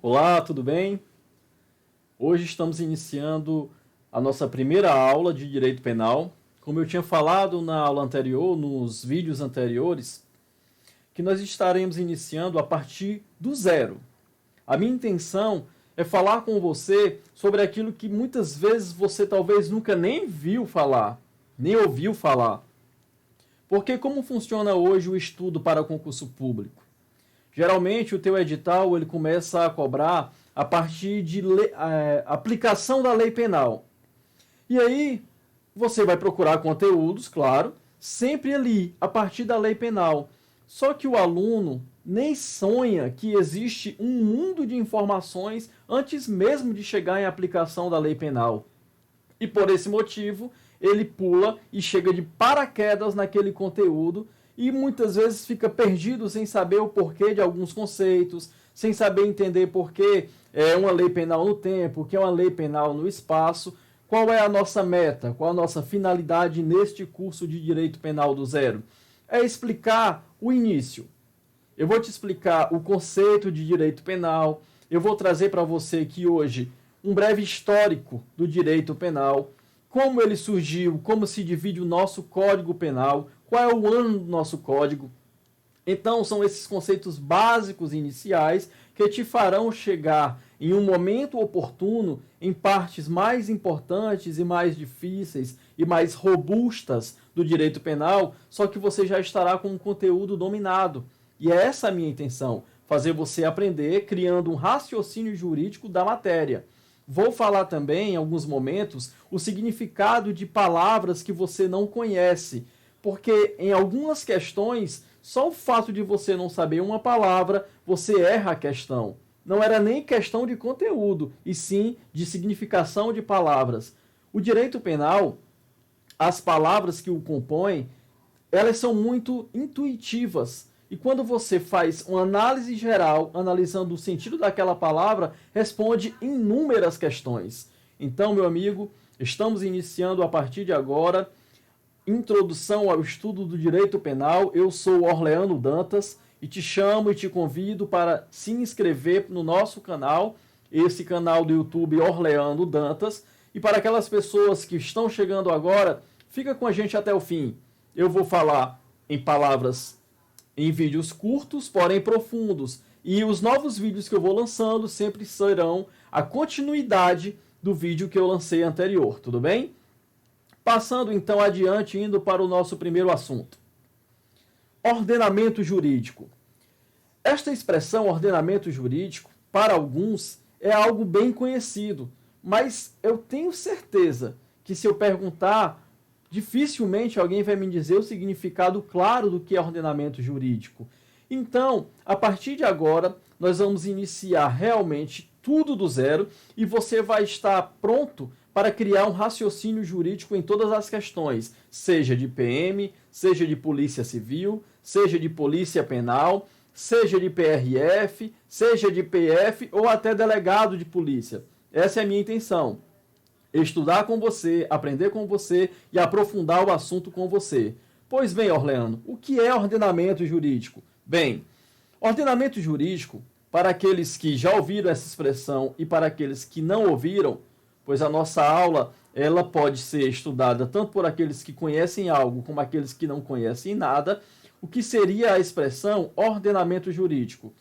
Olá, tudo bem? Hoje estamos iniciando a nossa primeira aula de Direito Penal. Como eu tinha falado na aula anterior, nos vídeos anteriores, que nós estaremos iniciando a partir do zero. A minha intenção é falar com você sobre aquilo que muitas vezes você talvez nunca nem viu falar, nem ouviu falar. Porque como funciona hoje o estudo para concurso público? Geralmente o teu edital ele começa a cobrar a partir de aplicação da lei penal. E aí você vai procurar conteúdos, claro, sempre ali, a partir da lei penal. Só que o aluno nem sonha que existe um mundo de informações antes mesmo de chegar em aplicação da lei penal. E por esse motivo, ele pula e chega de paraquedas naquele conteúdo e muitas vezes fica perdido sem saber o porquê de alguns conceitos, sem saber entender por que é uma lei penal no tempo, o que é uma lei penal no espaço, qual é a nossa meta, qual a nossa finalidade neste curso de Direito Penal do Zero. É explicar o início. Eu vou te explicar o conceito de direito penal, eu vou trazer para você aqui hoje um breve histórico do direito penal, como ele surgiu, como se divide o nosso Código Penal, qual é o ano do nosso código. Então, são esses conceitos básicos iniciais que te farão chegar em um momento oportuno em partes mais importantes e mais difíceis e mais robustas do direito penal, só que você já estará com um conteúdo dominado. E é essa a minha intenção, fazer você aprender criando um raciocínio jurídico da matéria. Vou falar também, em alguns momentos, o significado de palavras que você não conhece, porque em algumas questões, só o fato de você não saber uma palavra, você erra a questão. Não era nem questão de conteúdo, e sim de significação de palavras. O direito penal, as palavras que o compõem, elas são muito intuitivas. E quando você faz uma análise geral, analisando o sentido daquela palavra, responde inúmeras questões. Então, meu amigo, estamos iniciando a partir de agora introdução ao estudo do direito penal. Eu sou Orleano Dantas e te chamo e te convido para se inscrever no nosso canal, esse canal do YouTube Orleano Dantas. E para aquelas pessoas que estão chegando agora, fica com a gente até o fim. Eu vou falar em vídeos curtos, porém profundos. E os novos vídeos que eu vou lançando sempre serão a continuidade do vídeo que eu lancei anterior, tudo bem? Passando então adiante, indo para o nosso primeiro assunto. Ordenamento jurídico. Esta expressão ordenamento jurídico, para alguns, é algo bem conhecido, mas eu tenho certeza que se eu perguntar, dificilmente alguém vai me dizer o significado claro do que é ordenamento jurídico. Então, a partir de agora, nós vamos iniciar realmente tudo do zero e você vai estar pronto para criar um raciocínio jurídico em todas as questões, seja de PM, seja de Polícia Civil, seja de Polícia Penal, seja de PRF, seja de PF ou até delegado de polícia. Essa é a minha intenção. Estudar com você, aprender com você e aprofundar o assunto com você. Pois bem, Orleano, o que é ordenamento jurídico? Bem, ordenamento jurídico, para aqueles que já ouviram essa expressão e para aqueles que não ouviram, pois a nossa aula ela pode ser estudada tanto por aqueles que conhecem algo como aqueles que não conhecem nada. O que seria a expressão ordenamento jurídico?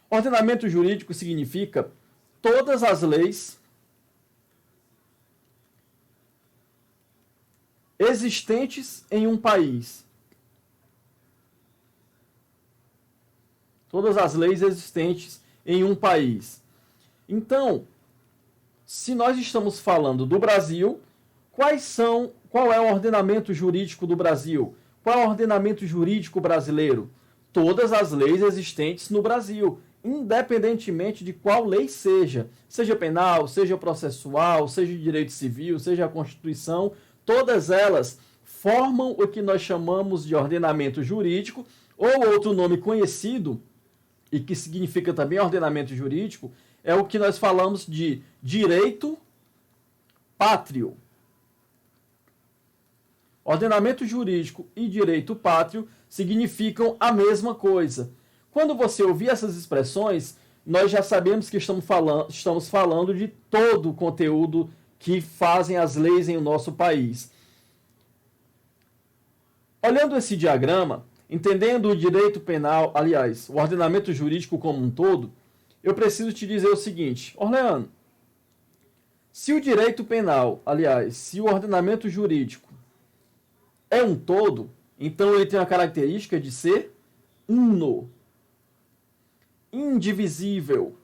Ordenamento jurídico significa todas as leis existentes em um país. Todas as leis existentes em um país. Então, se nós estamos falando do Brasil, qual é o ordenamento jurídico do Brasil? Qual é o ordenamento jurídico brasileiro? Todas as leis existentes no Brasil, independentemente de qual lei seja penal, seja processual, seja de direito civil, seja a Constituição, todas elas formam o que nós chamamos de ordenamento jurídico, ou outro nome conhecido, e que significa também ordenamento jurídico, é o que nós falamos de direito pátrio. Ordenamento jurídico e direito pátrio significam a mesma coisa. Quando você ouvir essas expressões, nós já sabemos que estamos falando de todo o conteúdo que fazem as leis em nosso país. Olhando esse diagrama, entendendo o direito penal, aliás, o ordenamento jurídico como um todo, eu preciso te dizer o seguinte, Orleano, se o direito penal, aliás, se o ordenamento jurídico é um todo, então ele tem a característica de ser uno, indivisível.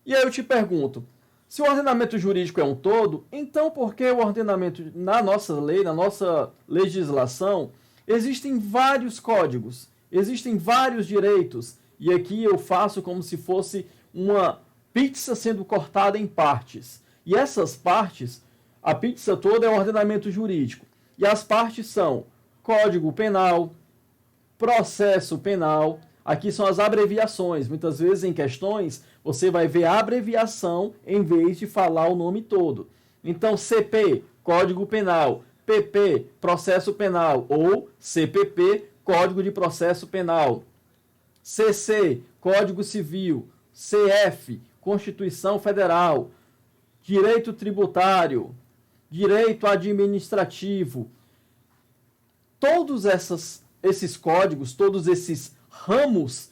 E aí eu te pergunto, se o ordenamento jurídico é um todo, então por que o ordenamento, na nossa lei, na nossa legislação, existem vários códigos, existem vários direitos, e aqui eu faço como se fosse uma pizza sendo cortada em partes. E essas partes, a pizza toda é o ordenamento jurídico. E as partes são Código Penal, Processo Penal, aqui são as abreviações. Muitas vezes em questões você vai ver a abreviação em vez de falar o nome todo. Então, CP, Código Penal, PP, Processo Penal, ou CPP, Código de Processo Penal. CC, Código Civil. CF, Constituição Federal. Direito Tributário. Direito Administrativo. Todos esses códigos, todos esses ramos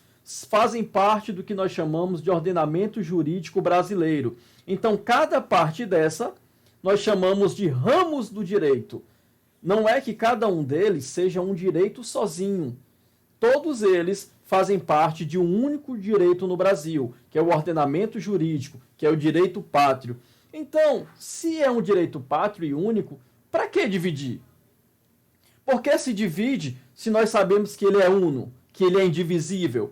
fazem parte do que nós chamamos de ordenamento jurídico brasileiro. Então, cada parte dessa nós chamamos de ramos do direito. Não é que cada um deles seja um direito sozinho. Todos eles fazem parte de um único direito no Brasil, que é o ordenamento jurídico, que é o direito pátrio. Então, se é um direito pátrio e único, para que dividir? Por que se divide se nós sabemos que ele é uno, que ele é indivisível?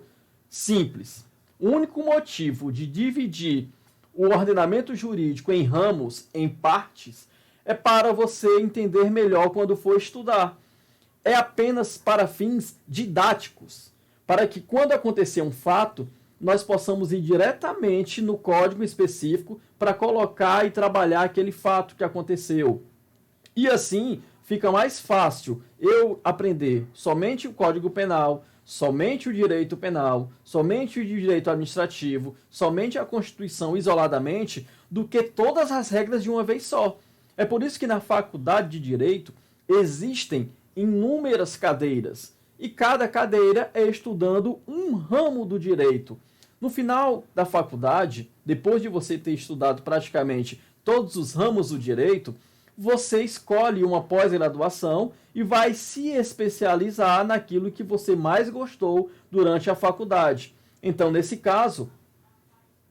Simples. O único motivo de dividir o ordenamento jurídico em ramos, em partes, é para você entender melhor quando for estudar. É apenas para fins didáticos, para que quando acontecer um fato, nós possamos ir diretamente no código específico para colocar e trabalhar aquele fato que aconteceu. E assim fica mais fácil eu aprender somente o Código Penal, somente o direito penal, somente o direito administrativo, somente a Constituição isoladamente, do que todas as regras de uma vez só. É por isso que na faculdade de Direito existem inúmeras cadeiras, e cada cadeira é estudando um ramo do direito. No final da faculdade, depois de você ter estudado praticamente todos os ramos do direito, você escolhe uma pós-graduação e vai se especializar naquilo que você mais gostou durante a faculdade. Então, nesse caso,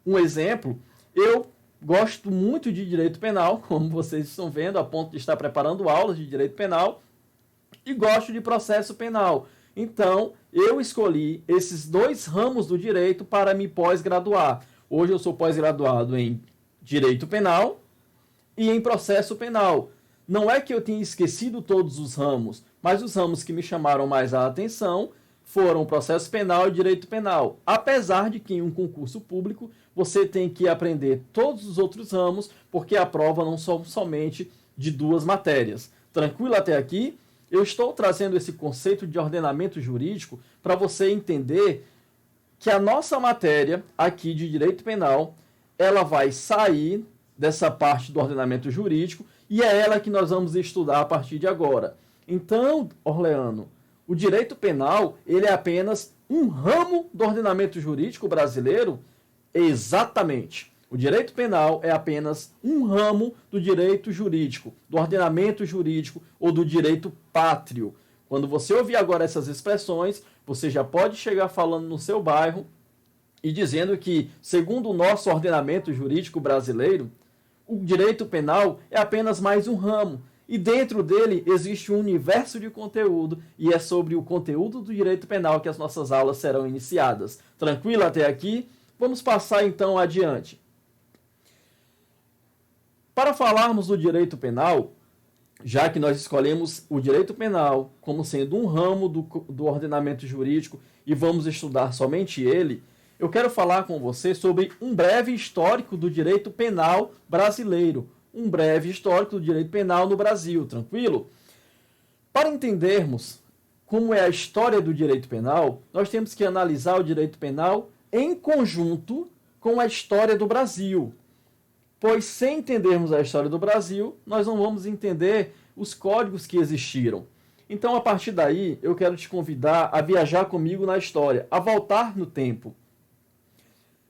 um exemplo, eu gosto muito de direito penal, como vocês estão vendo, a ponto de estar preparando aulas de direito penal, e gosto de processo penal. Então, eu escolhi esses dois ramos do direito para me pós-graduar. Hoje eu sou pós-graduado em direito penal e em processo penal. Não é que eu tenha esquecido todos os ramos, mas os ramos que me chamaram mais a atenção foram processo penal e direito penal. Apesar de que em um concurso público você tem que aprender todos os outros ramos, porque a prova não são somente de duas matérias. Tranquilo até aqui? Eu estou trazendo esse conceito de ordenamento jurídico para você entender que a nossa matéria aqui de direito penal, ela vai sair dessa parte do ordenamento jurídico e é ela que nós vamos estudar a partir de agora. Então, Orleano, o direito penal, ele é apenas um ramo do ordenamento jurídico brasileiro? Exatamente. O direito penal é apenas um ramo do direito jurídico, do ordenamento jurídico ou do direito pátrio. Quando você ouvir agora essas expressões, você já pode chegar falando no seu bairro e dizendo que, segundo o nosso ordenamento jurídico brasileiro, o direito penal é apenas mais um ramo. E dentro dele existe um universo de conteúdo, e é sobre o conteúdo do direito penal que as nossas aulas serão iniciadas. Tranquilo até aqui? Vamos passar então adiante. Para falarmos do direito penal, já que nós escolhemos o direito penal como sendo um ramo do ordenamento jurídico e vamos estudar somente ele, eu quero falar com você sobre um breve histórico do direito penal brasileiro. Um breve histórico do direito penal no Brasil, tranquilo? Para entendermos como é a história do direito penal, nós temos que analisar o direito penal em conjunto com a história do Brasil. Pois sem entendermos a história do Brasil, nós não vamos entender os códigos que existiram. Então, a partir daí, eu quero te convidar a viajar comigo na história, a voltar no tempo.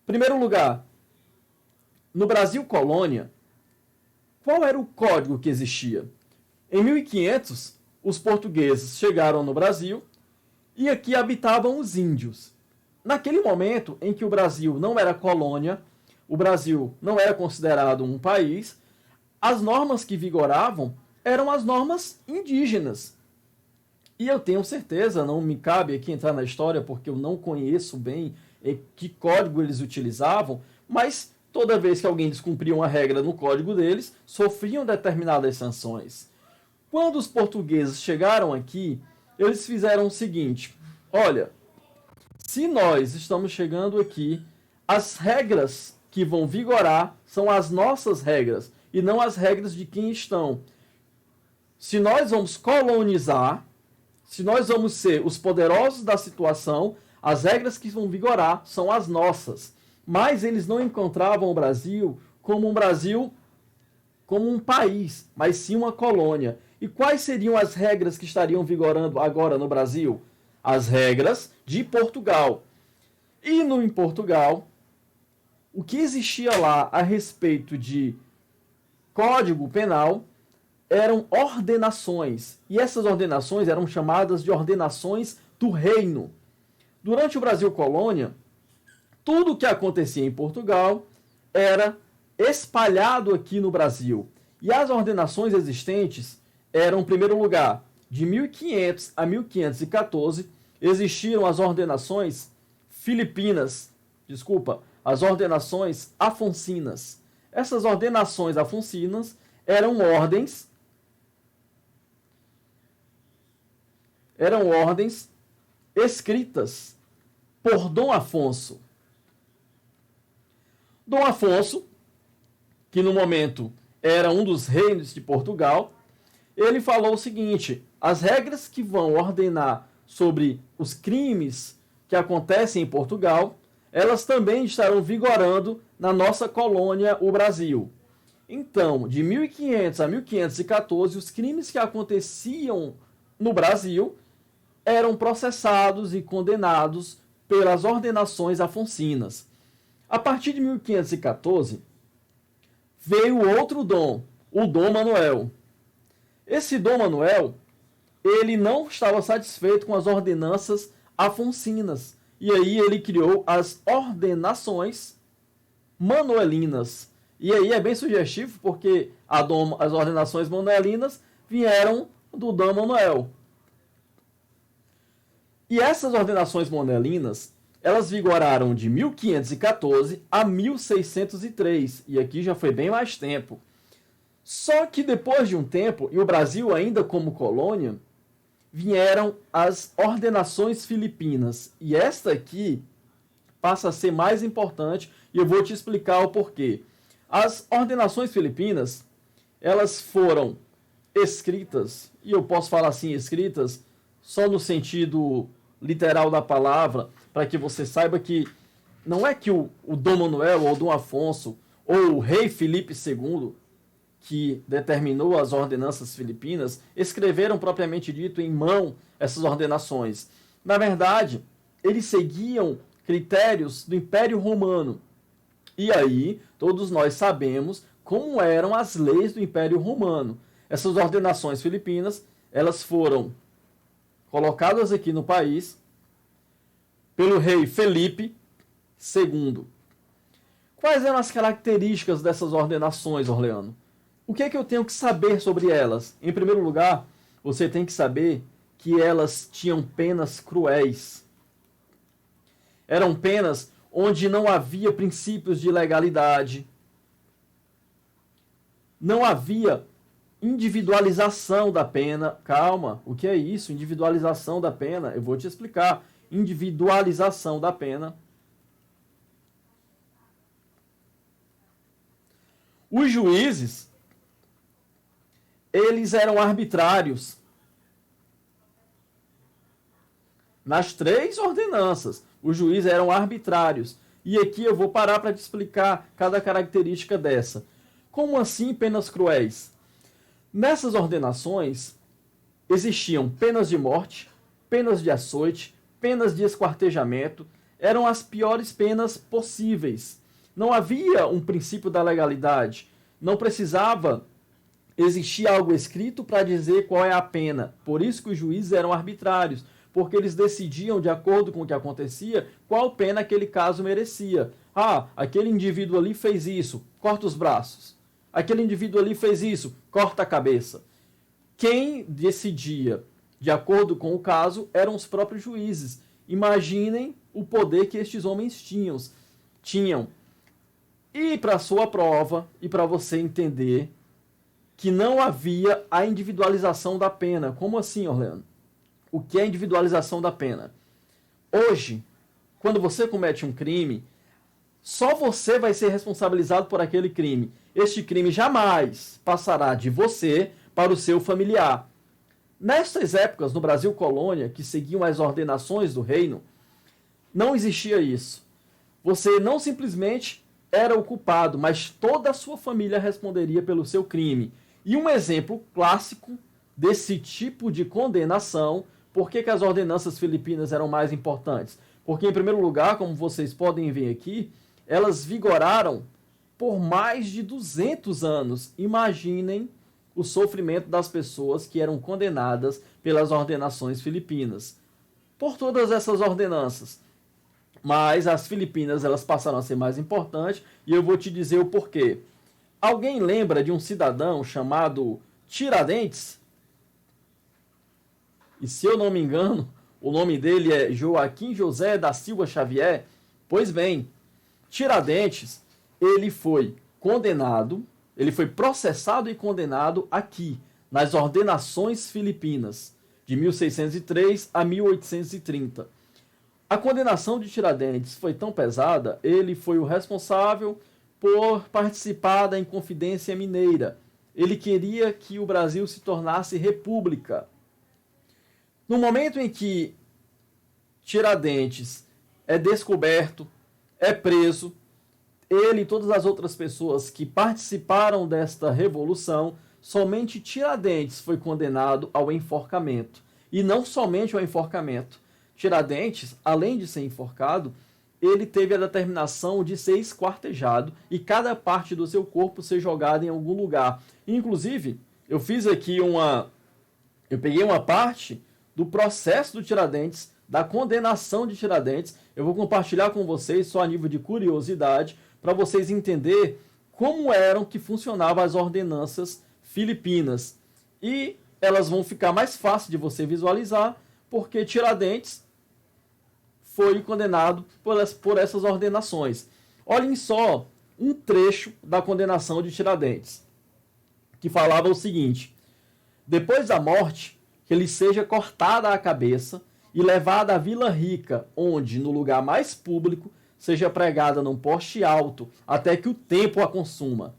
Primeiro lugar, no Brasil colônia, qual era o código que existia? Em 1500, os portugueses chegaram no Brasil e aqui habitavam os índios. Naquele momento em que o Brasil não era colônia, o Brasil não era considerado um país, as normas que vigoravam eram as normas indígenas. E eu tenho certeza, não me cabe aqui entrar na história porque eu não conheço bem que código eles utilizavam, mas toda vez que alguém descumpria uma regra no código deles, sofriam determinadas sanções. Quando os portugueses chegaram aqui, eles fizeram o seguinte: olha, se nós estamos chegando aqui, as regras que vão vigorar são as nossas regras e não as regras de quem estão. Se nós vamos colonizar, se nós vamos ser os poderosos da situação, as regras que vão vigorar são as nossas. Mas eles não encontravam o Brasil como um país, mas sim uma colônia. E quais seriam as regras que estariam vigorando agora no Brasil? As regras de Portugal. E em Portugal, o que existia lá a respeito de Código Penal eram ordenações. E essas ordenações eram chamadas de ordenações do reino. Durante o Brasil colônia, tudo o que acontecia em Portugal era espalhado aqui no Brasil. E as ordenações existentes eram, em primeiro lugar, de 1500 a 1514, existiram as ordenações as ordenações afonsinas. Essas ordenações afonsinas eram ordens escritas por Dom Afonso. Dom Afonso, que no momento era um dos reinos de Portugal, ele falou o seguinte: as regras que vão ordenar sobre os crimes que acontecem em Portugal, elas também estarão vigorando na nossa colônia, o Brasil. Então, de 1500 a 1514, os crimes que aconteciam no Brasil eram processados e condenados pelas ordenações afonsinas. A partir de 1514, veio outro dom, o Dom Manuel. Esse Dom Manuel, ele não estava satisfeito com as ordenanças afonsinas. E aí ele criou as ordenações manuelinas. E aí é bem sugestivo, porque as ordenações manuelinas vieram do Dom Manuel. E essas ordenações manuelinas, elas vigoraram de 1514 a 1603. E aqui já foi bem mais tempo. Só que depois de um tempo, e o Brasil ainda como colônia, vieram as ordenações filipinas. E esta aqui passa a ser mais importante e eu vou te explicar o porquê. As ordenações filipinas, elas foram escritas, e eu posso falar assim, escritas, só no sentido literal da palavra, para que você saiba que não é que o Dom Manuel ou o Dom Afonso ou o rei Filipe II, que determinou as ordenanças filipinas, escreveram propriamente dito em mão essas ordenações. Na verdade, eles seguiam critérios do Império Romano. E aí, todos nós sabemos como eram as leis do Império Romano. Essas ordenações filipinas, elas foram colocadas aqui no país pelo rei Felipe II. Quais eram as características dessas ordenações, Orleano? O que é que eu tenho que saber sobre elas? Em primeiro lugar, você tem que saber que elas tinham penas cruéis. Eram penas onde não havia princípios de legalidade. Não havia individualização da pena. Calma, o que é isso? Individualização da pena? Eu vou te explicar. Individualização da pena. Os juízes, eles eram arbitrários. Nas 3 ordenanças, os juízes eram arbitrários. E aqui eu vou parar para te explicar cada característica dessa. Como assim penas cruéis? Nessas ordenações existiam penas de morte, penas de açoite, penas de esquartejamento. Eram as piores penas possíveis. Não havia um princípio da legalidade. Não precisava existir algo escrito para dizer qual é a pena. Por isso que os juízes eram arbitrários, porque eles decidiam, de acordo com o que acontecia, qual pena aquele caso merecia. Ah, aquele indivíduo ali fez isso, corta os braços. Aquele indivíduo ali fez isso, corta a cabeça. Quem decidia, de acordo com o caso, eram os próprios juízes. Imaginem o poder que estes homens tinham. E para a sua prova, e para você entender que não havia a individualização da pena. Como assim, Orlando? O que é individualização da pena? Hoje, quando você comete um crime, só você vai ser responsabilizado por aquele crime. Este crime jamais passará de você para o seu familiar. Nessas épocas, no Brasil colônia, que seguiam as ordenações do reino, não existia isso. Você não simplesmente era o culpado, mas toda a sua família responderia pelo seu crime. E um exemplo clássico desse tipo de condenação, por que as ordenanças filipinas eram mais importantes? Porque, em primeiro lugar, como vocês podem ver aqui, elas vigoraram por mais de 200 anos. Imaginem o sofrimento das pessoas que eram condenadas pelas ordenações filipinas. Por todas essas ordenanças. Mas as Filipinas, elas passaram a ser mais importantes, e eu vou te dizer o porquê. Alguém lembra de um cidadão chamado Tiradentes? E se eu não me engano, o nome dele é Joaquim José da Silva Xavier. Pois bem, Tiradentes, ele foi condenado, ele foi processado e condenado aqui, nas ordenações filipinas, de 1603 a 1830. A condenação de Tiradentes foi tão pesada, ele foi o responsável por participar da Inconfidência Mineira. Ele queria que o Brasil se tornasse república. No momento em que Tiradentes é descoberto, é preso, ele e todas as outras pessoas que participaram desta revolução, somente Tiradentes foi condenado ao enforcamento. E não somente ao enforcamento. Tiradentes, além de ser enforcado, ele teve a determinação de ser esquartejado e cada parte do seu corpo ser jogada em algum lugar. Inclusive, eu fiz aqui eu peguei uma parte do processo do Tiradentes, da condenação de Tiradentes. Eu vou compartilhar com vocês, só a nível de curiosidade, para vocês entenderem como eram que funcionavam as ordenanças filipinas. E elas vão ficar mais fáceis de você visualizar, porque Tiradentes foi condenado por essas ordenações. Olhem só um trecho da condenação de Tiradentes, que falava o seguinte: depois da morte, que lhe seja cortada a cabeça e levada à Vila Rica, onde, no lugar mais público, seja pregada num poste alto, até que o tempo a consuma.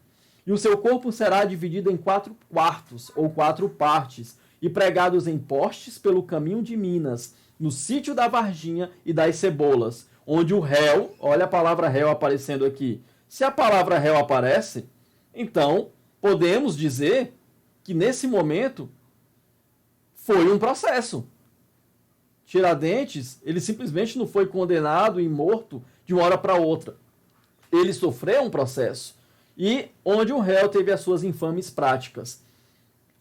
E o seu corpo será dividido em 4 quartos, ou 4 partes, e pregados em postes pelo caminho de Minas, no sítio da Varginha e das Cebolas, onde o réu, olha a palavra réu aparecendo aqui. Se a palavra réu aparece, então podemos dizer que nesse momento foi um processo. Tiradentes, ele simplesmente não foi condenado e morto de uma hora para outra. Ele sofreu um processo, e onde o réu teve as suas infames práticas.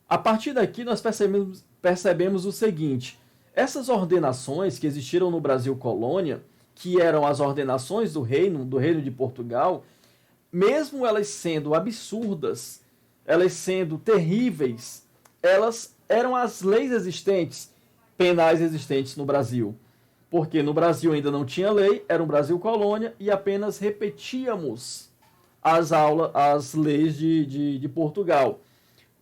A partir daqui nós percebemos o seguinte: essas ordenações que existiram no Brasil colônia, que eram as ordenações do reino de Portugal, mesmo elas sendo absurdas, elas sendo terríveis, elas eram as leis existentes, penais existentes no Brasil. Porque no Brasil ainda não tinha lei, era um Brasil colônia, e apenas repetíamos as leis de Portugal.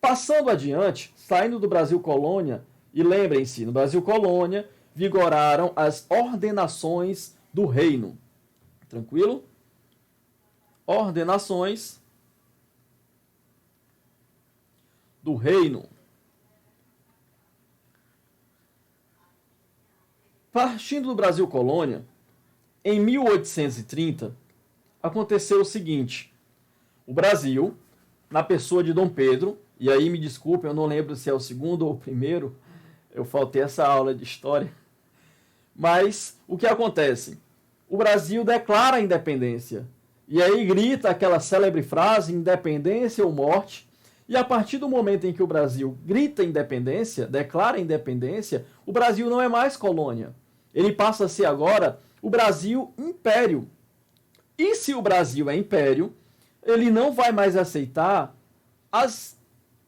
Passando adiante, saindo do Brasil colônia, e lembrem-se, no Brasil colônia vigoraram as ordenações do reino. Tranquilo? Ordenações do reino. Partindo do Brasil colônia, em 1830, aconteceu o seguinte: o Brasil, na pessoa de Dom Pedro, e aí me desculpem, eu não lembro se é o segundo ou o primeiro, eu faltei essa aula de história, mas o que acontece? O Brasil declara a independência, e aí grita aquela célebre frase, independência ou morte, e a partir do momento em que o Brasil grita independência, declara independência, o Brasil não é mais colônia. Ele passa a ser agora o Brasil império. E se o Brasil é império, ele não vai mais aceitar as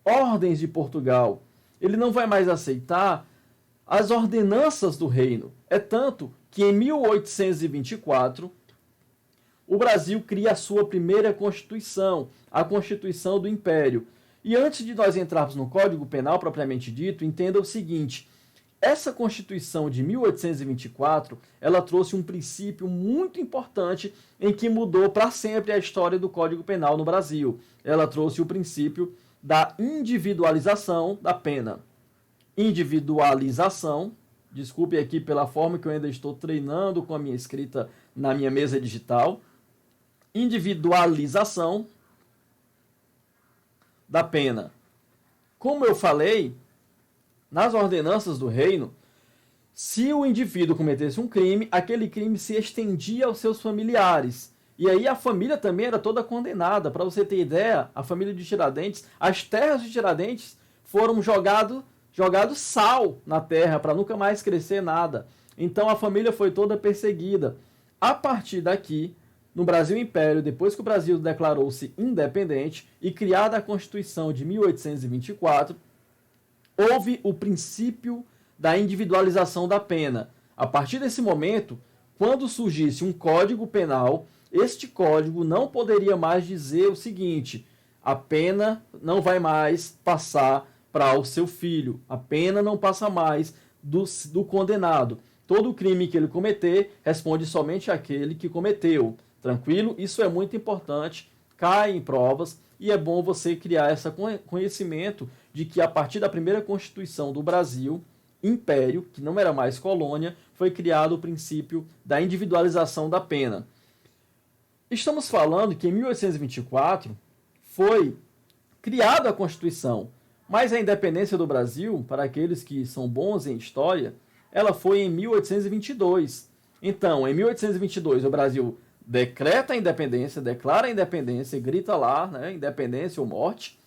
ordens de Portugal. Ele não vai mais aceitar as ordenanças do reino. É tanto que em 1824, o Brasil cria a sua primeira Constituição, a Constituição do Império. E antes de nós entrarmos no Código Penal propriamente dito, entenda o seguinte: essa Constituição de 1824, ela trouxe um princípio muito importante em que mudou para sempre a história do Código Penal no Brasil. Ela trouxe o princípio da individualização da pena. Individualização, desculpe aqui pela forma que eu ainda estou treinando com a minha escrita na minha mesa digital. Individualização da pena. Como eu falei, nas ordenanças do reino, se o indivíduo cometesse um crime, aquele crime se estendia aos seus familiares. E aí a família também era toda condenada. Para você ter ideia, a família de Tiradentes, as terras de Tiradentes foram jogado sal na terra para nunca mais crescer nada. Então a família foi toda perseguida. A partir daqui, no Brasil Império, depois que o Brasil declarou-se independente e criada a Constituição de 1824, houve o princípio da individualização da pena. A partir desse momento, quando surgisse um código penal, este código não poderia mais dizer o seguinte: a pena não vai mais passar para o seu filho, a pena não passa mais do condenado. Todo crime que ele cometer, responde somente àquele que cometeu. Tranquilo? Isso é muito importante, cai em provas, e é bom você criar esse conhecimento de que a partir da primeira Constituição do Brasil, Império, que não era mais colônia, foi criado o princípio da individualização da pena. Estamos falando que em 1824 foi criada a Constituição, mas a independência do Brasil, para aqueles que são bons em história, ela foi em 1822. Então, em 1822, o Brasil decreta a independência, declara a independência, grita lá, né, independência ou morte.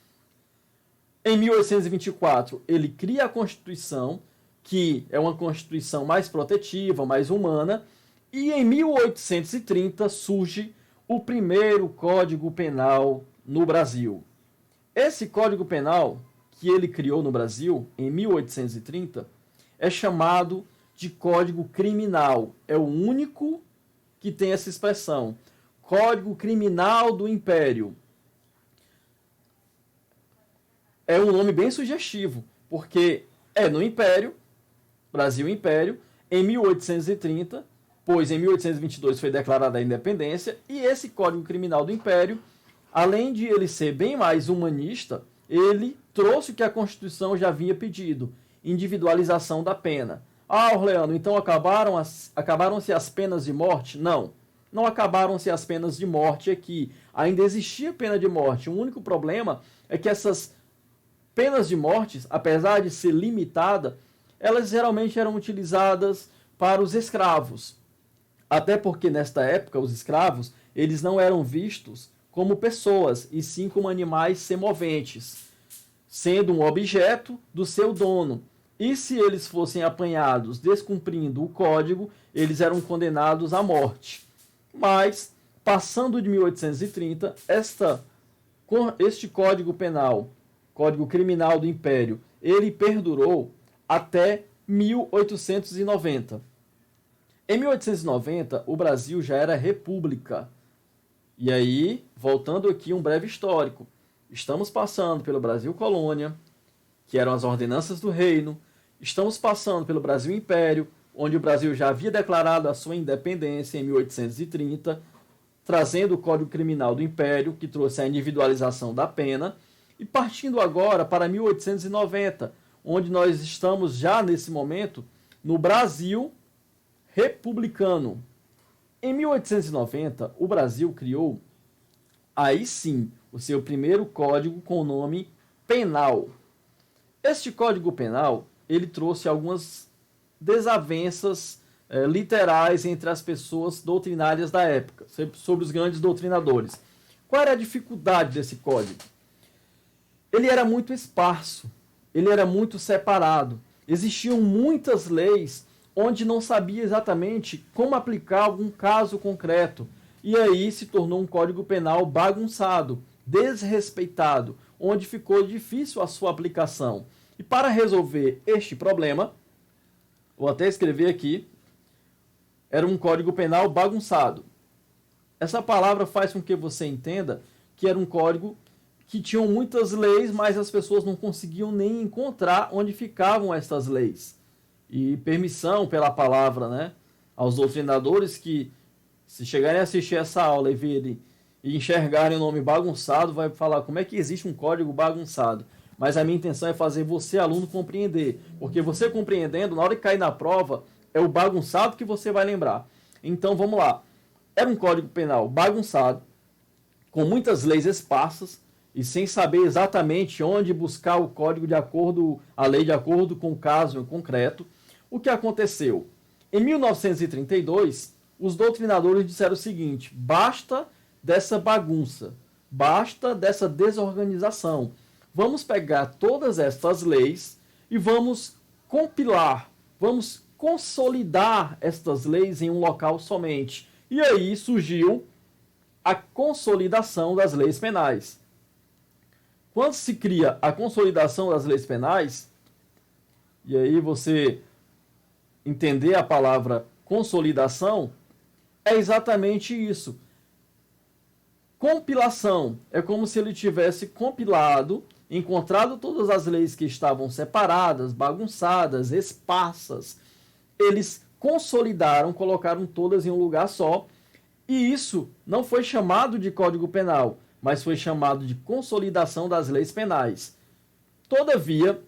Em 1824, ele cria a Constituição, que é uma Constituição mais protetiva, mais humana, e em 1830 surge o primeiro Código Penal no Brasil. Esse Código Penal que ele criou no Brasil, em 1830, é chamado de Código Criminal. É o único que tem essa expressão. Código Criminal do Império. É um nome bem sugestivo, porque é no Império, Brasil Império, em 1830, pois em 1822 foi declarada a independência, e esse Código Criminal do Império, além de ele ser bem mais humanista, ele trouxe o que a Constituição já havia pedido: individualização da pena. Ah, Orleano, então acabaram-se as penas de morte? Não, não acabaram-se as penas de morte aqui. Ainda existia pena de morte. O único problema é que essas penas de morte, apesar de ser limitada, elas geralmente eram utilizadas para os escravos. Até porque, nesta época, os escravos eles não eram vistos como pessoas, e sim como animais semoventes, sendo um objeto do seu dono. E se eles fossem apanhados descumprindo o código, eles eram condenados à morte. Mas, passando de 1830, este Código Penal, Código Criminal do Império, ele perdurou até 1890. Em 1890, o Brasil já era república. E aí, voltando aqui um breve histórico, estamos passando pelo Brasil Colônia, que eram as ordenanças do reino, estamos passando pelo Brasil Império, onde o Brasil já havia declarado a sua independência em 1830, trazendo o Código Criminal do Império, que trouxe a individualização da pena, e partindo agora para 1890, onde nós estamos já nesse momento no Brasil republicano. Em 1890, o Brasil criou, aí sim, o seu primeiro código com o nome penal. Este código penal, ele trouxe algumas desavenças literais entre as pessoas doutrinárias da época, sobre os grandes doutrinadores. Qual era a dificuldade desse código? Ele era muito esparso, ele era muito separado. Existiam muitas leis onde não sabia exatamente como aplicar algum caso concreto. E aí se tornou um código penal bagunçado, desrespeitado, onde ficou difícil a sua aplicação. E para resolver este problema, vou até escrever aqui, era um código penal bagunçado. Essa palavra faz com que você entenda que era um código que tinha muitas leis, mas as pessoas não conseguiam nem encontrar onde ficavam essas leis. E permissão pela palavra, né, aos doutrinadores que, se chegarem a assistir essa aula e verem e enxergarem o nome bagunçado, vai falar como é que existe um código bagunçado. Mas a minha intenção é fazer você, aluno, compreender. Porque você compreendendo, na hora de cair na prova, é o bagunçado que você vai lembrar. Então, vamos lá. Era um código penal bagunçado, com muitas leis esparsas, e sem saber exatamente onde buscar o código de acordo, a lei de acordo com o caso concreto. O que aconteceu? Em 1932, os doutrinadores disseram o seguinte: basta dessa bagunça, basta dessa desorganização. Vamos pegar todas estas leis e vamos compilar, vamos consolidar estas leis em um local somente. E aí surgiu a consolidação das leis penais. Quando se cria a consolidação das leis penais, e aí você entender a palavra consolidação, é exatamente isso. Compilação é como se ele tivesse compilado, encontrado todas as leis que estavam separadas, bagunçadas, esparsas. Eles consolidaram, colocaram todas em um lugar só, e isso não foi chamado de Código Penal, mas foi chamado de consolidação das leis penais. Todavia,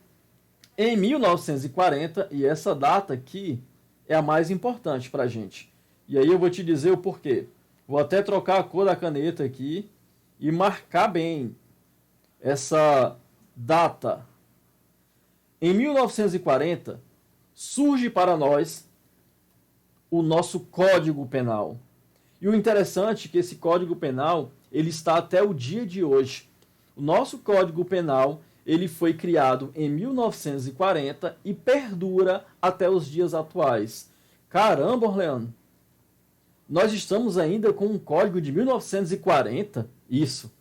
em 1940, e essa data aqui é a mais importante para a gente, e aí eu vou te dizer o porquê. Vou até trocar a cor da caneta aqui e marcar bem essa data. Em 1940, surge para nós o nosso Código Penal. E o interessante é que esse Código Penal, ele está até o dia de hoje. O nosso Código Penal, ele foi criado em 1940 e perdura até os dias atuais. Caramba, Orleano! Nós estamos ainda com um código de 1940? Isso.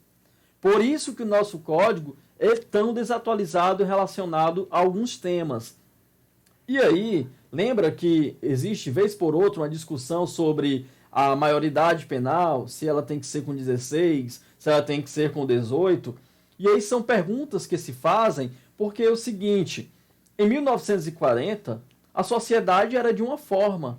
Por isso que o nosso código é tão desatualizado relacionado a alguns temas. E aí, lembra que existe, vez por outra, uma discussão sobre a maioridade penal, se ela tem que ser com 16, se ela tem que ser com 18. E aí são perguntas que se fazem, porque é o seguinte, em 1940, a sociedade era de uma forma.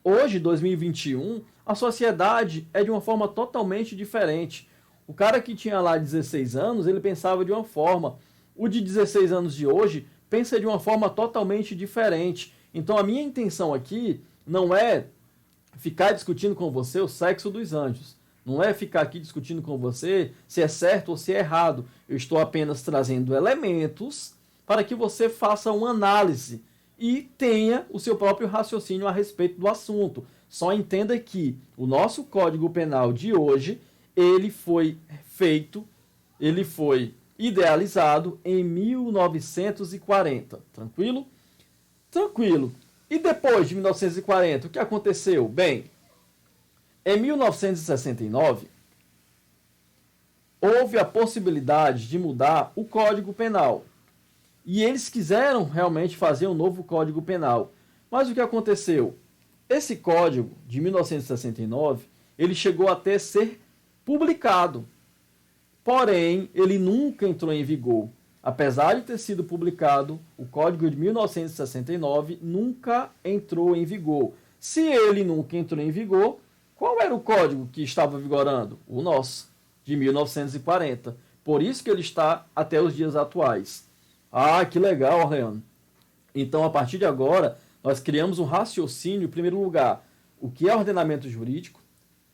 Hoje, 2021, a sociedade é de uma forma totalmente diferente. O cara que tinha lá 16 anos, ele pensava de uma forma. O de 16 anos de hoje pensa de uma forma totalmente diferente. Então, a minha intenção aqui não é ficar discutindo com você o sexo dos anjos. Não é ficar aqui discutindo com você se é certo ou se é errado. Eu estou apenas trazendo elementos para que você faça uma análise e tenha o seu próprio raciocínio a respeito do assunto. Só entenda que o nosso Código Penal de hoje, ele foi feito, ele foi idealizado em 1940. Tranquilo? Tranquilo. E depois de 1940, o que aconteceu? Bem, em 1969, houve a possibilidade de mudar o Código Penal. E eles quiseram realmente fazer um novo Código Penal. Mas o que aconteceu? Esse código de 1969, ele chegou até ser publicado. Porém, ele nunca entrou em vigor. Apesar de ter sido publicado, o Código de 1969 nunca entrou em vigor. Se ele nunca entrou em vigor, qual era o código que estava vigorando? O nosso, de 1940. Por isso que ele está até os dias atuais. Ah, que legal, Orleano. Então, a partir de agora, Nós criamos um raciocínio, em primeiro lugar, o que é ordenamento jurídico.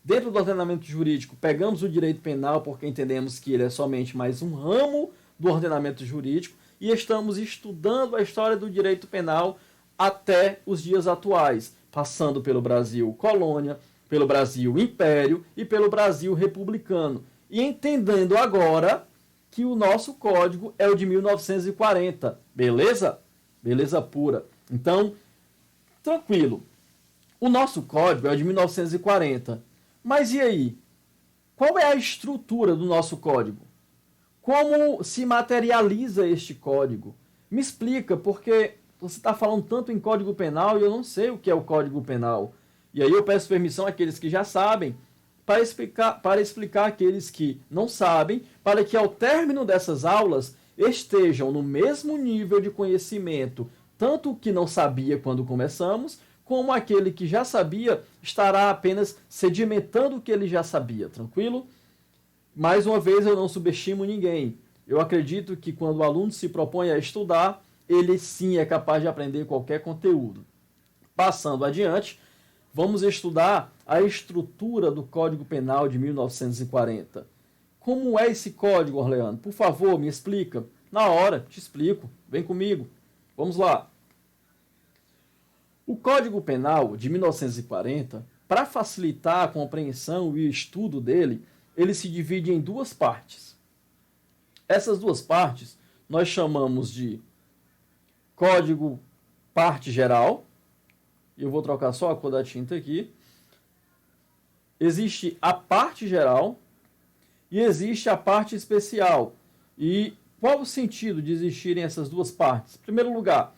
Dentro do ordenamento jurídico, pegamos o direito penal porque entendemos que ele é somente mais um ramo do ordenamento jurídico e estamos estudando a história do direito penal até os dias atuais, passando pelo Brasil colônia, pelo Brasil império e pelo Brasil republicano. E entendendo agora que o nosso código é o de 1940. Beleza? Beleza pura. Então, tranquilo. O nosso código é o de 1940. Mas e aí? Qual é a estrutura do nosso código? Como se materializa este código? Me explica, porque você está falando tanto em Código Penal e eu não sei o que é o Código Penal. E aí eu peço permissão àqueles que já sabem para explicar àqueles que não sabem, para que ao término dessas aulas estejam no mesmo nível de conhecimento, tanto o que não sabia quando começamos, como aquele que já sabia estará apenas sedimentando o que ele já sabia, tranquilo? Mais uma vez, eu não subestimo ninguém. Eu acredito que quando o aluno se propõe a estudar, ele sim é capaz de aprender qualquer conteúdo. Passando adiante, vamos estudar a estrutura do Código Penal de 1940. Como é esse código, Orleano? Por favor, me explica. Na hora, te explico. Vem comigo. Vamos lá. O Código Penal de 1940, para facilitar a compreensão e o estudo dele, ele se divide em duas partes. Essas duas partes nós chamamos de Código Parte Geral. Eu vou trocar só a cor da tinta aqui. Existe a parte geral e existe a parte especial. E qual o sentido de existirem essas duas partes? Em primeiro lugar,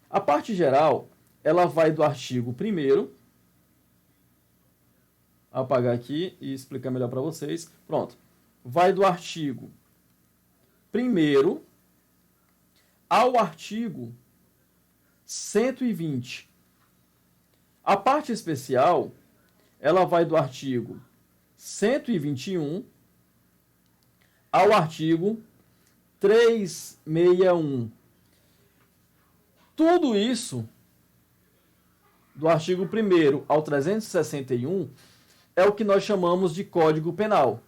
a parte geral, ela vai do artigo 1º, apagar aqui e explicar melhor para vocês. Pronto. Vai do artigo 1º ao artigo 120. A parte especial, ela vai do artigo 121 ao artigo 361. Tudo isso, do artigo 1º ao 361, é o que nós chamamos de Código Penal.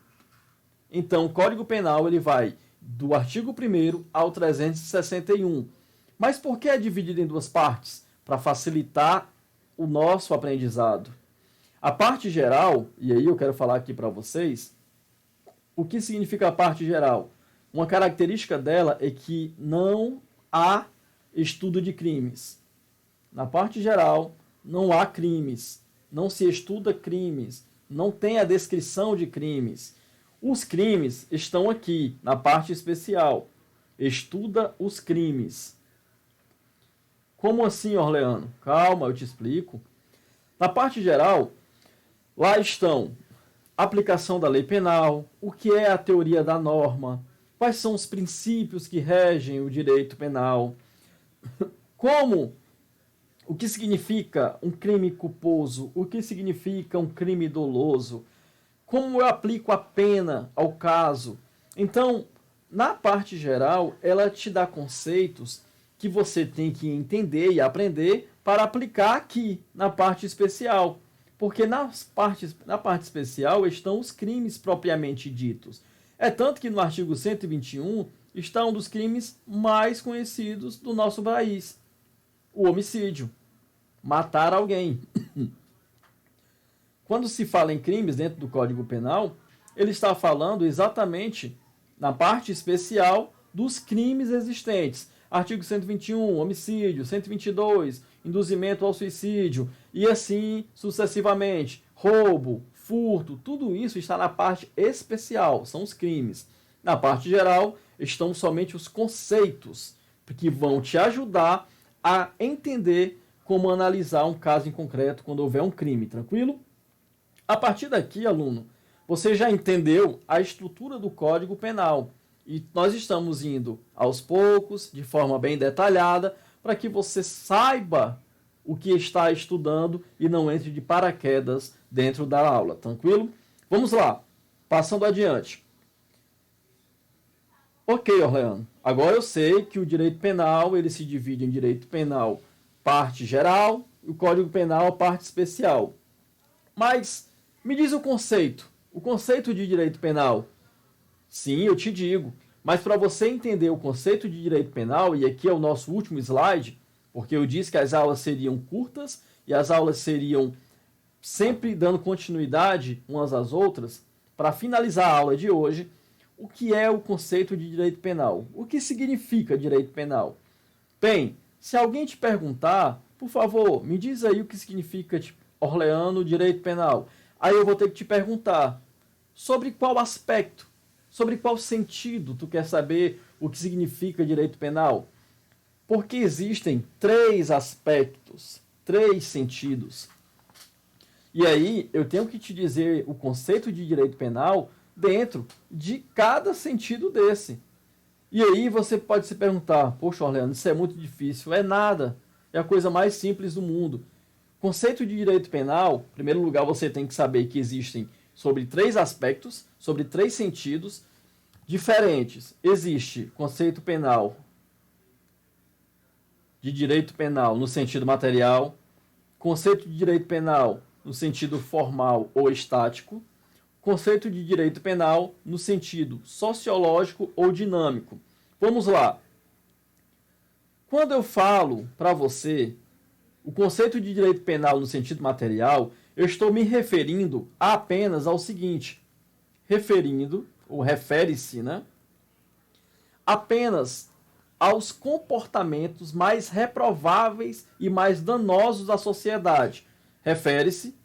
Então, o Código Penal ele vai do artigo 1º ao 361. Mas por que é dividido em duas partes? Para facilitar o nosso aprendizado. A parte geral, e aí eu quero falar aqui para vocês, o que significa a parte geral? Uma característica dela é que não há estudo de crimes. Na parte geral, não há crimes, não se estuda crimes, não tem a descrição de crimes. Os crimes estão aqui, na parte especial. Estuda os crimes. Como assim, Orleano? Calma, eu te explico. Na parte geral, lá estão a aplicação da lei penal, o que é a teoria da norma, quais são os princípios que regem o direito penal, o que significa um crime culposo, o que significa um crime doloso, como eu aplico a pena ao caso. Então, na parte geral, ela te dá conceitos que você tem que entender e aprender para aplicar aqui, na parte especial. Porque na parte especial estão os crimes propriamente ditos. É tanto que no artigo 121 está um dos crimes mais conhecidos do nosso país, o homicídio, matar alguém. Quando se fala em crimes dentro do Código Penal, ele está falando exatamente na parte especial dos crimes existentes. Artigo 121, homicídio, 122, induzimento ao suicídio, e assim sucessivamente. Roubo, furto, tudo isso está na parte especial, são os crimes. Na parte geral, estão somente os conceitos que vão te ajudar a entender como analisar um caso em concreto quando houver um crime, tranquilo? A partir daqui, aluno, você já entendeu a estrutura do Código Penal. E nós estamos indo aos poucos, de forma bem detalhada, para que você saiba o que está estudando e não entre de paraquedas dentro da aula, tranquilo? Vamos lá, passando adiante. Ok, Orleano, agora eu sei que o direito penal ele se divide em direito penal parte geral, e o Código Penal, parte especial. Mas me diz o conceito de direito penal. Sim, eu te digo, mas para você entender o conceito de direito penal, e aqui é o nosso último slide, porque eu disse que as aulas seriam curtas e as aulas seriam sempre dando continuidade umas às outras, para finalizar a aula de hoje, o que é o conceito de direito penal? O que significa direito penal? Bem, se alguém te perguntar, por favor, me diz aí o que significa, Orleano, direito penal. Aí eu vou ter que te perguntar, sobre qual aspecto, sobre qual sentido tu quer saber o que significa direito penal? Porque existem 3 aspectos, 3 sentidos. E aí eu tenho que te dizer o conceito de direito penal dentro de cada sentido desse. E aí você pode se perguntar, poxa, Orleano, isso é muito difícil. É nada, é a coisa mais simples do mundo. Conceito de direito penal, em primeiro lugar, você tem que saber que existem sobre 3 aspectos, sobre 3 sentidos diferentes. Existe conceito penal de direito penal no sentido material, conceito de direito penal no sentido formal ou estático, conceito de direito penal no sentido sociológico ou dinâmico. Vamos lá. Quando eu falo para você o conceito de direito penal no sentido material, eu estou me referindo apenas ao seguinte, refere-se, né? Apenas aos comportamentos mais reprováveis e mais danosos da sociedade. Refere-se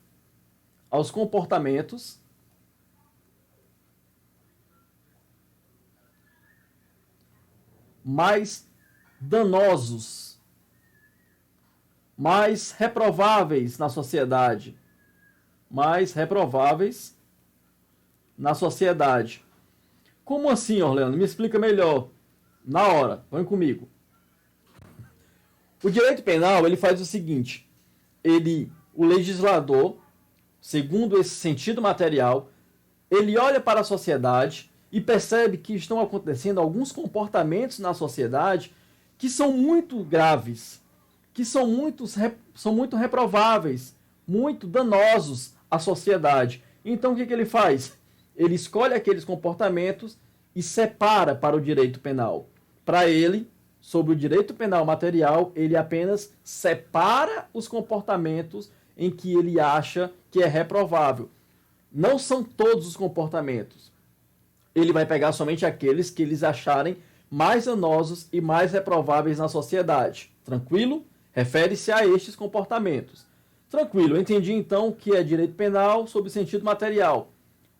aos comportamentos mais danosos, mais reprováveis na sociedade. Mais reprováveis na sociedade. Como assim, Orleano? Me explica melhor. Na hora, vem comigo. O direito penal, ele faz o seguinte, o legislador, segundo esse sentido material, ele olha para a sociedade e percebe que estão acontecendo alguns comportamentos na sociedade que são muito graves, que são muito reprováveis, muito danosos à sociedade. Então, o que ele faz? Ele escolhe aqueles comportamentos e separa para o direito penal. Para ele, sobre o direito penal material, ele apenas separa os comportamentos em que ele acha que é reprovável. Não são todos os comportamentos. Ele vai pegar somente aqueles que eles acharem mais danosos e mais reprováveis na sociedade. Tranquilo? Refere-se a estes comportamentos. Tranquilo, eu entendi então o que é direito penal sob o sentido material.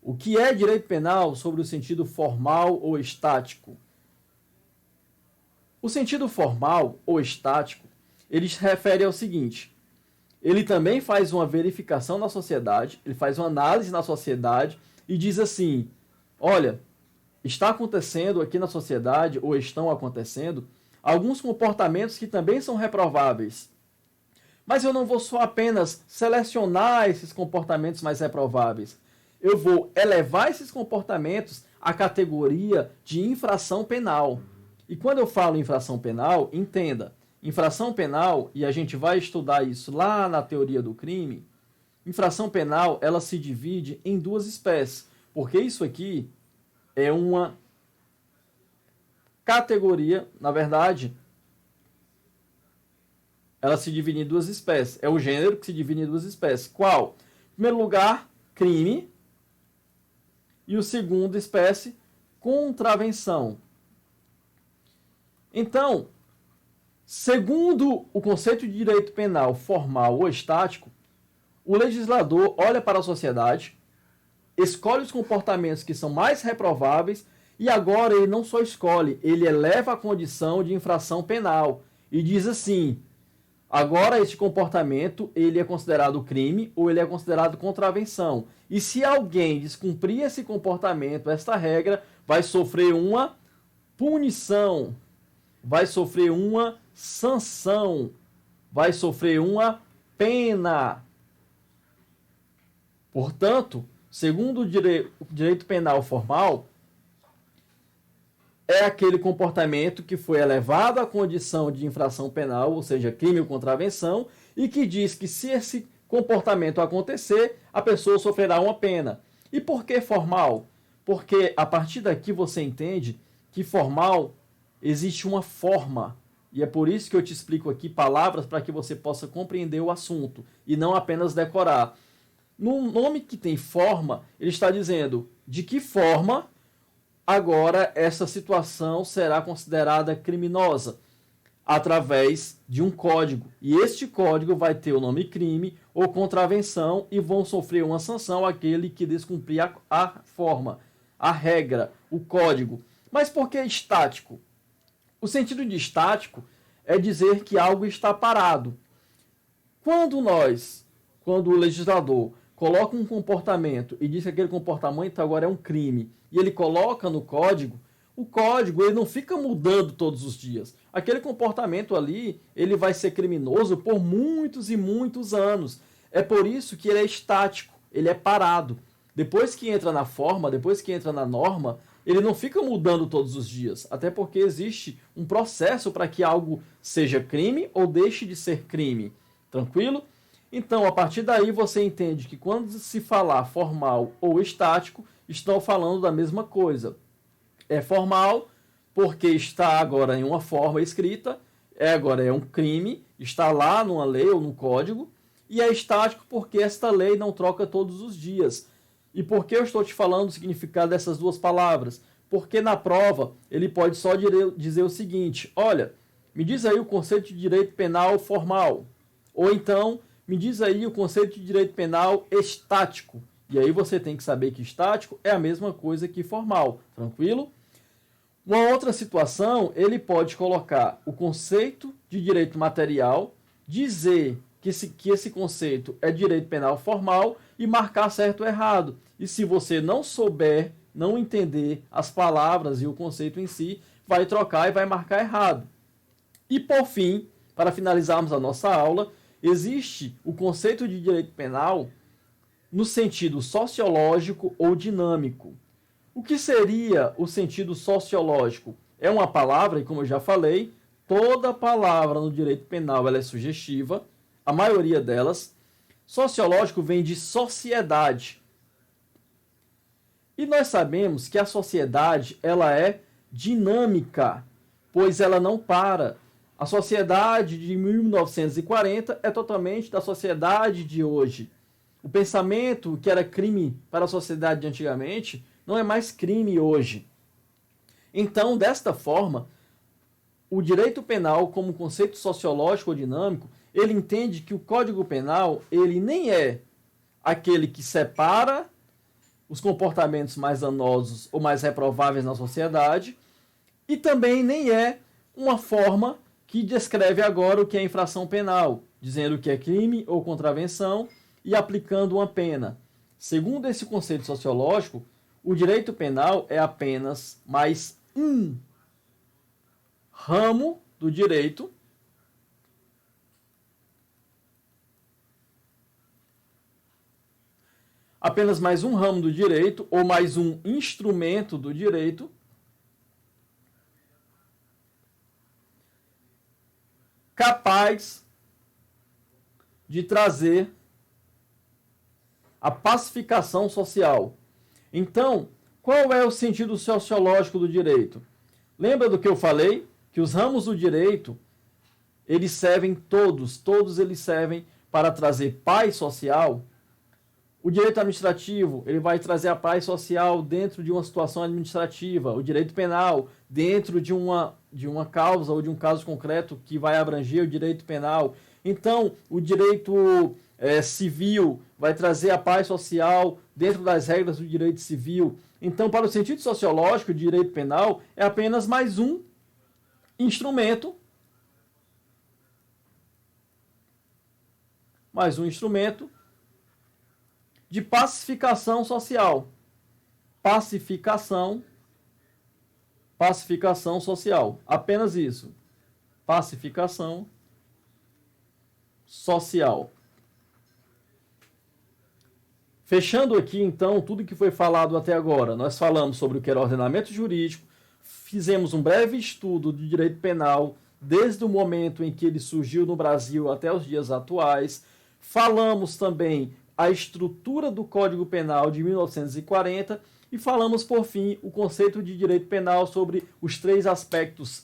O que é direito penal sobre o sentido formal ou estático? O sentido formal ou estático, ele se refere ao seguinte, ele também faz uma verificação na sociedade, ele faz uma análise na sociedade e diz assim, olha, está acontecendo aqui na sociedade, ou estão acontecendo, alguns comportamentos que também são reprováveis. Mas eu não vou só apenas selecionar esses comportamentos mais reprováveis. Eu vou elevar esses comportamentos à categoria de infração penal. E quando eu falo infração penal, entenda, infração penal, e a gente vai estudar isso lá na teoria do crime, infração penal, ela se divide em 2 espécies, porque isso aqui é uma categoria, na verdade, ela se divide em 2 espécies. É o gênero que se divide em 2 espécies. Qual? Em primeiro lugar, crime. E o segundo espécie, contravenção. Então, segundo o conceito de direito penal formal ou estático, o legislador olha para a sociedade, escolhe os comportamentos que são mais reprováveis e agora ele não só escolhe, ele eleva a condição de infração penal e diz assim, agora este comportamento ele é considerado crime ou ele é considerado contravenção. E se alguém descumprir esse comportamento, esta regra, vai sofrer uma punição, vai sofrer uma sanção, vai sofrer uma pena. Portanto, segundo o direito penal formal, é aquele comportamento que foi elevado à condição de infração penal, ou seja, crime ou contravenção, e que diz que se esse comportamento acontecer, a pessoa sofrerá uma pena. E por que formal? Porque a partir daqui você entende que formal existe uma forma. E é por isso que eu te explico aqui palavras para que você possa compreender o assunto e não apenas decorar. No nome que tem forma, ele está dizendo de que forma agora essa situação será considerada criminosa através de um código. E este código vai ter o nome crime ou contravenção e vão sofrer uma sanção aquele que descumprir a forma, a regra, o código. Mas por que estático? O sentido de estático é dizer que algo está parado. Quando o legislador coloca um comportamento e diz que aquele comportamento agora é um crime, e ele coloca no código, o código ele não fica mudando todos os dias. Aquele comportamento ali, ele vai ser criminoso por muitos e muitos anos. É por isso que ele é estático, ele é parado. Depois que entra na forma, depois que entra na norma, ele não fica mudando todos os dias. Até porque existe um processo para que algo seja crime ou deixe de ser crime. Tranquilo? Então, a partir daí, você entende que quando se falar formal ou estático, estão falando da mesma coisa. É formal porque está agora em uma forma escrita, agora é um crime, está lá numa lei ou no código, e é estático porque esta lei não troca todos os dias. E por que eu estou te falando o significado dessas duas palavras? Porque na prova ele pode só dizer o seguinte: olha, me diz aí o conceito de direito penal formal. Ou então, me diz aí o conceito de direito penal estático. E aí você tem que saber que estático é a mesma coisa que formal. Tranquilo? Uma outra situação, ele pode colocar o conceito de direito material, dizer que esse conceito é direito penal formal e marcar certo ou errado. E se você não souber, não entender as palavras e o conceito em si, vai trocar e vai marcar errado. E por fim, para finalizarmos a nossa aula, existe o conceito de direito penal no sentido sociológico ou dinâmico. O que seria o sentido sociológico? É uma palavra, e como eu já falei, toda palavra no direito penal ela é sugestiva, a maioria delas. Sociológico vem de sociedade. E nós sabemos que a sociedade ela é dinâmica, pois ela não para. A sociedade de 1940 é totalmente da sociedade de hoje. O pensamento que era crime para a sociedade de antigamente não é mais crime hoje. Então, desta forma, o direito penal, como conceito sociológico ou dinâmico, ele entende que o Código Penal ele nem é aquele que separa os comportamentos mais danosos ou mais reprováveis na sociedade e também nem é uma forma que descreve agora o que é infração penal, dizendo que é crime ou contravenção e aplicando uma pena. Segundo esse conceito sociológico, o direito penal é apenas mais um ramo do direito ou mais um instrumento do direito capaz de trazer a pacificação social. Então, qual é o sentido sociológico do direito? Lembra do que eu falei? Que os ramos do direito, eles servem todos eles servem para trazer paz social. O direito administrativo, ele vai trazer a paz social dentro de uma situação administrativa. O direito penal, dentro de uma causa ou de um caso concreto que vai abranger o direito penal. Então, o direito civil vai trazer a paz social dentro das regras do direito civil. Então, para o sentido sociológico, o direito penal é apenas mais um instrumento de pacificação social. Pacificação social. Apenas isso. Pacificação social. Fechando aqui, então, tudo que foi falado até agora. Nós falamos sobre o que era ordenamento jurídico, fizemos um breve estudo de direito penal desde o momento em que ele surgiu no Brasil até os dias atuais. Falamos também a estrutura do Código Penal de 1940 e falamos, por fim, o conceito de direito penal sobre os 3 aspectos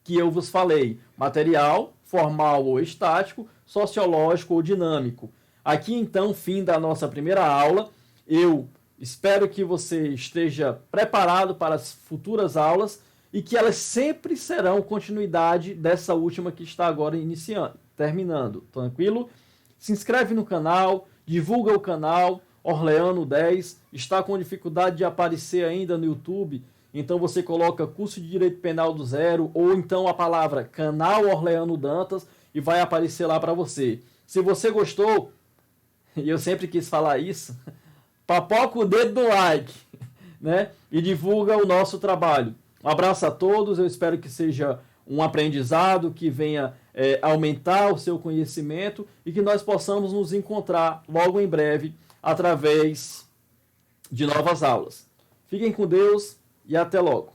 que eu vos falei: material, formal ou estático, sociológico ou dinâmico. Aqui, então, fim da nossa primeira aula. Eu espero que você esteja preparado para as futuras aulas e que elas sempre serão continuidade dessa última que está agora terminando. Tranquilo? Se inscreve no canal, divulga o canal. Orleano 10 está com dificuldade de aparecer ainda no YouTube, então você coloca curso de Direito Penal do Zero ou então a palavra canal Orleano Dantas e vai aparecer lá para você. Se você gostou, e eu sempre quis falar isso, papoca o dedo no like, né? E divulga o nosso trabalho. Um abraço a todos, eu espero que seja um aprendizado que venha aumentar o seu conhecimento e que nós possamos nos encontrar logo em breve através de novas aulas. Fiquem com Deus e até logo.